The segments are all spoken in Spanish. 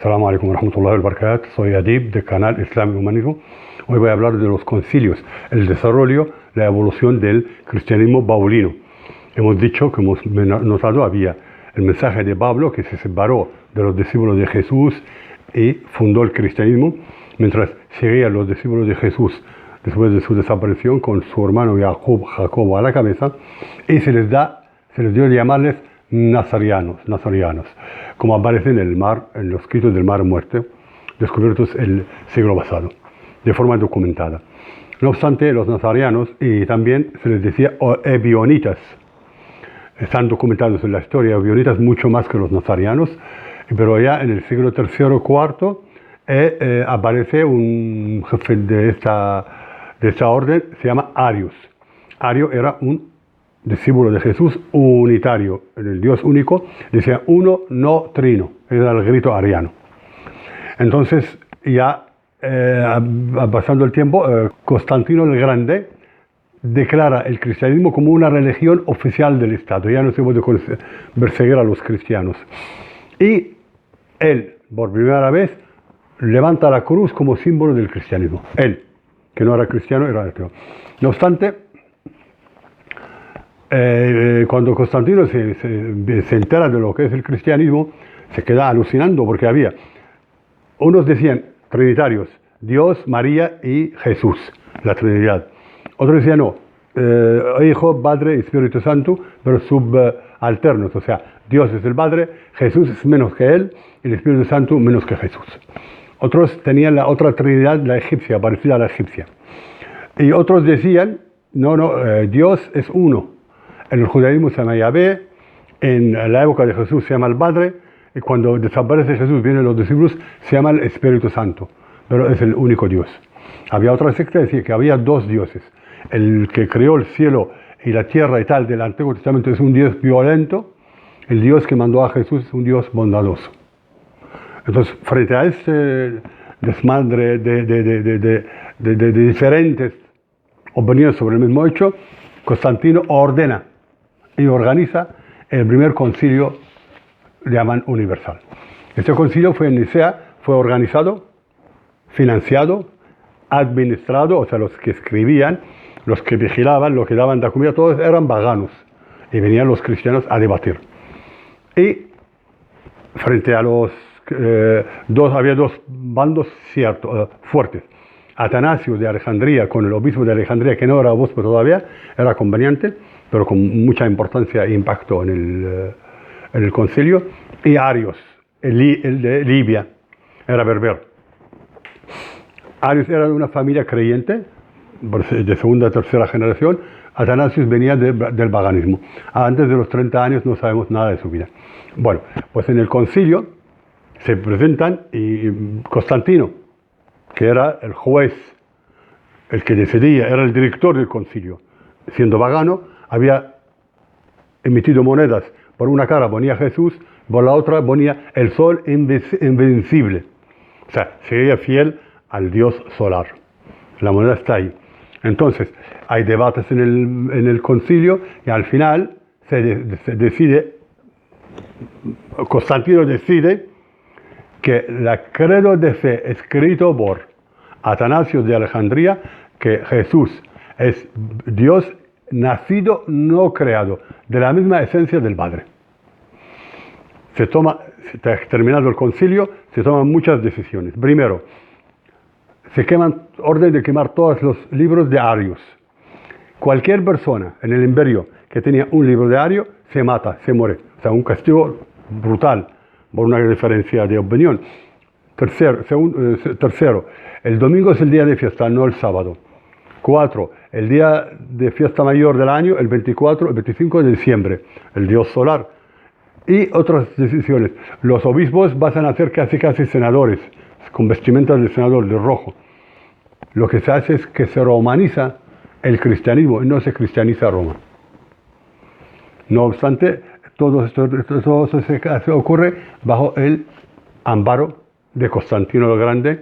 Assalamu alaikum wa rahmatullahi wa barakatuh. Soy Adib del canal Islam y Humanismo. Hoy voy a hablar de los concilios, el desarrollo, la evolución del cristianismo paulino. Hemos dicho que hemos notado había el mensaje de Pablo que se separó de los discípulos de Jesús y fundó el cristianismo, mientras seguían los discípulos de Jesús después de su desaparición con su hermano Jacobo a la cabeza, y se les dio a llamarles nazarianos, como aparece en los escritos del Mar Muerto, descubiertos el siglo pasado, de forma documentada. No obstante, los nazarianos, y también se les decía ebionitas, están documentados en la historia, ebionitas mucho más que los nazarianos, pero ya en el siglo III o IV aparece un jefe de esta orden, se llama Arius. Ario era un discípulo de Jesús unitario, en el Dios único, decía uno, no trino, era el grito ariano. Entonces, ya pasando el tiempo, Constantino el Grande declara el cristianismo como una religión oficial del Estado, ya no se puede perseguir a los cristianos. Y él, por primera vez, levanta la cruz como símbolo del cristianismo. Él, que no era cristiano, era ateo. No obstante, cuando Constantino se entera de lo que es el cristianismo, se queda alucinando porque había, unos decían trinitarios, Dios, María y Jesús, la Trinidad. Otros decían no, Hijo, Padre y Espíritu Santo, pero subalternos, o sea, Dios es el Padre, Jesús es menos que Él y el Espíritu Santo menos que Jesús. Otros tenían la otra Trinidad, la egipcia, parecida a la egipcia. Y otros decían, Dios es uno. En el judaísmo se llama Yahvé, en la época de Jesús se llama el Padre, y cuando desaparece Jesús, vienen los discípulos, se llama el Espíritu Santo, pero es el único Dios. Había otra secta que decía que había dos dioses. El que creó el cielo y la tierra y tal del Antiguo Testamento es un Dios violento, el Dios que mandó a Jesús es un Dios bondadoso. Entonces, frente a este desmadre de diferentes opiniones sobre el mismo hecho, Constantino ordena y organiza el primer concilio, le llaman universal. Este concilio fue en Nicea, fue organizado, financiado, administrado, o sea, los que escribían, los que vigilaban, los que daban la comida, todos eran paganos, y venían los cristianos a debatir. Y frente a los había dos bandos fuertes. Atanasio de Alejandría con el obispo de Alejandría, que no era obispo todavía, era conveniente, pero con mucha importancia e impacto en el concilio, y Arios, el de Libia, era berber. Arios era de una familia creyente, de segunda o tercera generación. Atanasius venía del paganismo. Antes de los 30 años no sabemos nada de su vida. Bueno, pues en el concilio se presentan, y Constantino, que era el juez, el que decidía, era el director del concilio, siendo pagano, había emitido monedas. Por una cara ponía Jesús, por la otra ponía el sol invencible. O sea, seguía fiel al Dios solar. La moneda está ahí. Entonces, hay debates en el concilio, y al final se decide, Constantino decide que el credo de fe escrito por Atanasio de Alejandría, que Jesús es Dios nacido, no creado, de la misma esencia del Padre. Terminado el concilio, se toman muchas decisiones. Primero, se orden de quemar todos los libros de Arius. Cualquier persona en el imperio que tenía un libro de Ario se mata, se muere. O sea, un castigo brutal por una diferencia de opinión. Tercero, el domingo es el día de fiesta, no el sábado. 4, el día de fiesta mayor del año, el 25 de diciembre, el dios solar. Y otras decisiones. Los obispos van a ser casi senadores, con vestimentas de senador de rojo. Lo que se hace es que se romaniza el cristianismo y no se cristianiza Roma. No obstante, todo esto se ocurre bajo el amparo de Constantino el Grande,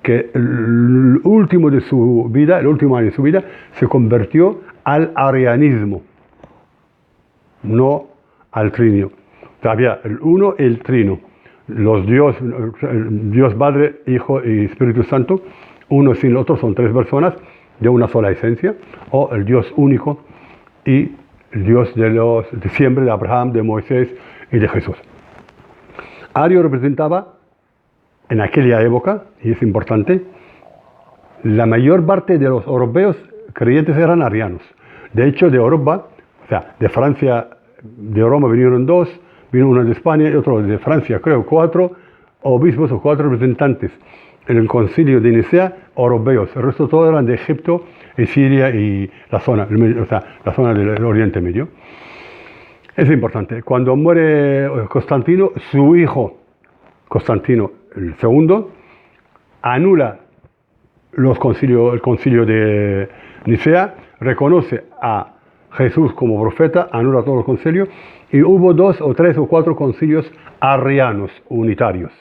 que el último año de su vida, se convirtió al arianismo, no al trinio. Había el uno y el trino. los Dios Padre, Hijo y Espíritu Santo, uno sin el otro, son tres personas de una sola esencia, o el Dios único y el Dios de siempre, de Abraham, de Moisés y de Jesús. Ario representaba, en aquella época, y es importante, la mayor parte de los europeos creyentes eran arianos. De hecho, de Europa, o sea, de Francia, de Roma vinieron dos, vino uno de España y otro de Francia, creo, 4 obispos o 4 representantes en el concilio de Nicea europeos. El resto todos eran de Egipto y Siria y la zona, o sea, la zona del Oriente Medio. Es importante. Cuando muere Constantino, su hijo, Constantino el segundo, anula el concilio de Nicea, reconoce a Jesús como profeta, anula todo el concilio, y hubo 2 o 3 o 4 concilios arrianos unitarios.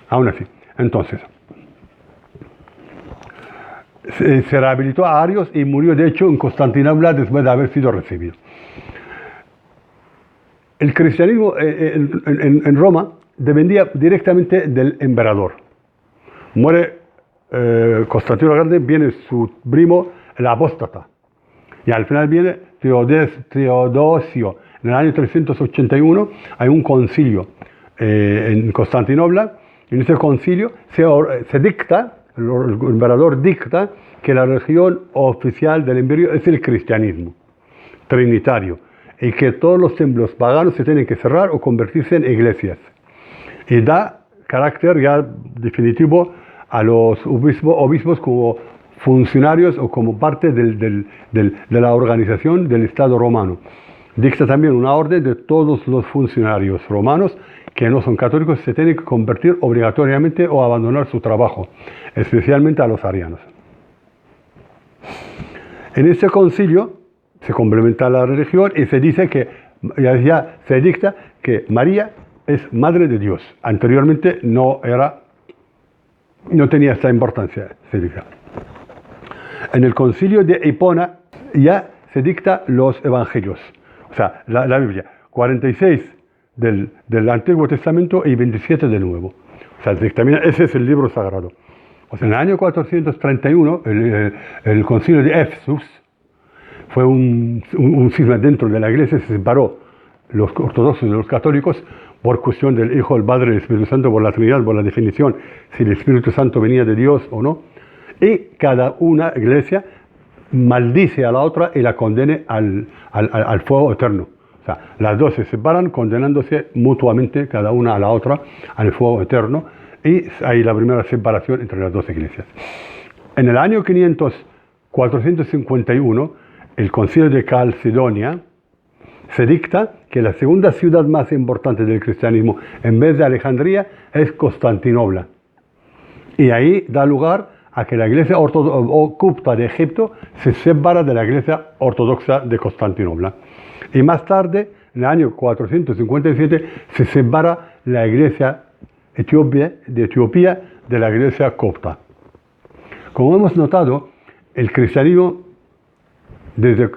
Aún así, entonces, se rehabilitó a Arios y murió de hecho en Constantinopla después de haber sido recibido. El cristianismo en Roma dependía directamente del emperador. Muere Constantino el Grande, viene su primo, el apóstata. Y al final viene Teodosio. En el año 381 hay un concilio en Constantinopla. En ese concilio se dicta, el emperador dicta, que la religión oficial del imperio es el cristianismo trinitario y que todos los templos paganos se tienen que cerrar o convertirse en iglesias. Y da carácter ya definitivo a los obispos como funcionarios o como parte de la organización del Estado romano. Dicta también una orden de todos los funcionarios romanos que no son católicos se tienen que convertir obligatoriamente o abandonar su trabajo, especialmente a los arianos. En este concilio se complementa la religión y se dice que ya se dicta que María es madre de Dios. Anteriormente no tenía esta importancia, se dicta. En el concilio de Hipona ya se dicta los evangelios, o sea, la Biblia, 46 del Antiguo Testamento y 27 del Nuevo. O sea, ese es el libro sagrado. O sea, en el año 431, el concilio de Éfeso fue un cisma dentro de la iglesia, se separó los ortodoxos de los católicos por cuestión del Hijo, el Padre y el Espíritu Santo, por la Trinidad, por la definición, si el Espíritu Santo venía de Dios o no. Y cada una iglesia maldice a la otra y la condene al fuego eterno. O sea, las dos se separan condenándose mutuamente cada una a la otra al fuego eterno y hay la primera separación entre las dos iglesias. En el año 451, el concilio de Calcedonia se dicta que la segunda ciudad más importante del cristianismo en vez de Alejandría es Constantinopla. Y ahí da lugar a que la iglesia copta de Egipto se separa de la iglesia ortodoxa de Constantinopla. Y más tarde, en el año 457, se separa la iglesia de Etiopía de la iglesia copta. Como hemos notado, el cristianismo desde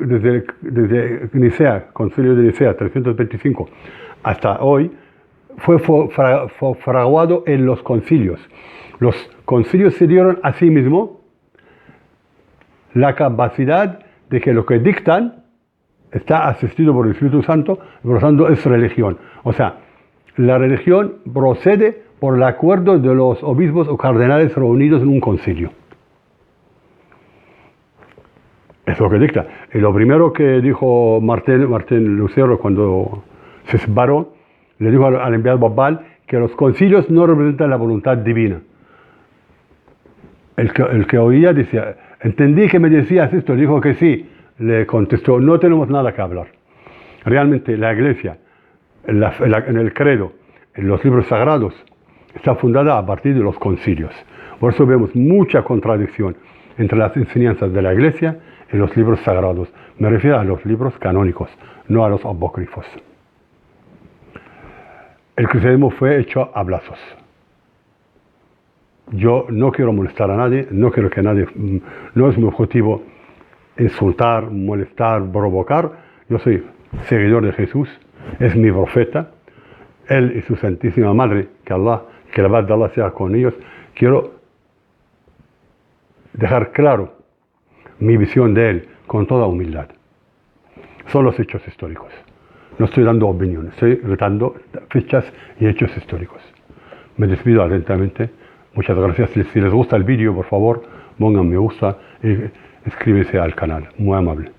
Nicea, concilio de Nicea 325, hasta hoy, fue fraguado en los concilios. Los concilios se dieron a sí mismos la capacidad de que lo que dictan está asistido por el Espíritu Santo, por lo tanto es religión. O sea, la religión procede por el acuerdo de los obispos o cardenales reunidos en un concilio. Es lo que dicta. Y lo primero que dijo Martín Lutero cuando se separó, le dijo al enviado papal que los concilios no representan la voluntad divina. El que oía decía, entendí que me decías esto, dijo que sí. Le contestó, no tenemos nada que hablar. Realmente la iglesia, en el credo, en los libros sagrados, está fundada a partir de los concilios. Por eso vemos mucha contradicción entre las enseñanzas de la iglesia y los libros sagrados. Me refiero a los libros canónicos, no a los apócrifos. El cristianismo fue hecho a brazos. Yo no quiero molestar a nadie, no quiero que nadie, no es mi objetivo insultar, molestar, provocar. Yo soy seguidor de Jesús, es mi profeta, él y su Santísima Madre, que la paz de Allah sea con ellos, quiero dejar claro mi visión de él con toda humildad. Son los hechos históricos. No estoy dando opiniones, estoy dando fechas y hechos históricos. Me despido atentamente. Muchas gracias. Si les gusta el vídeo, por favor, pongan me gusta y escríbese al canal. Muy amable.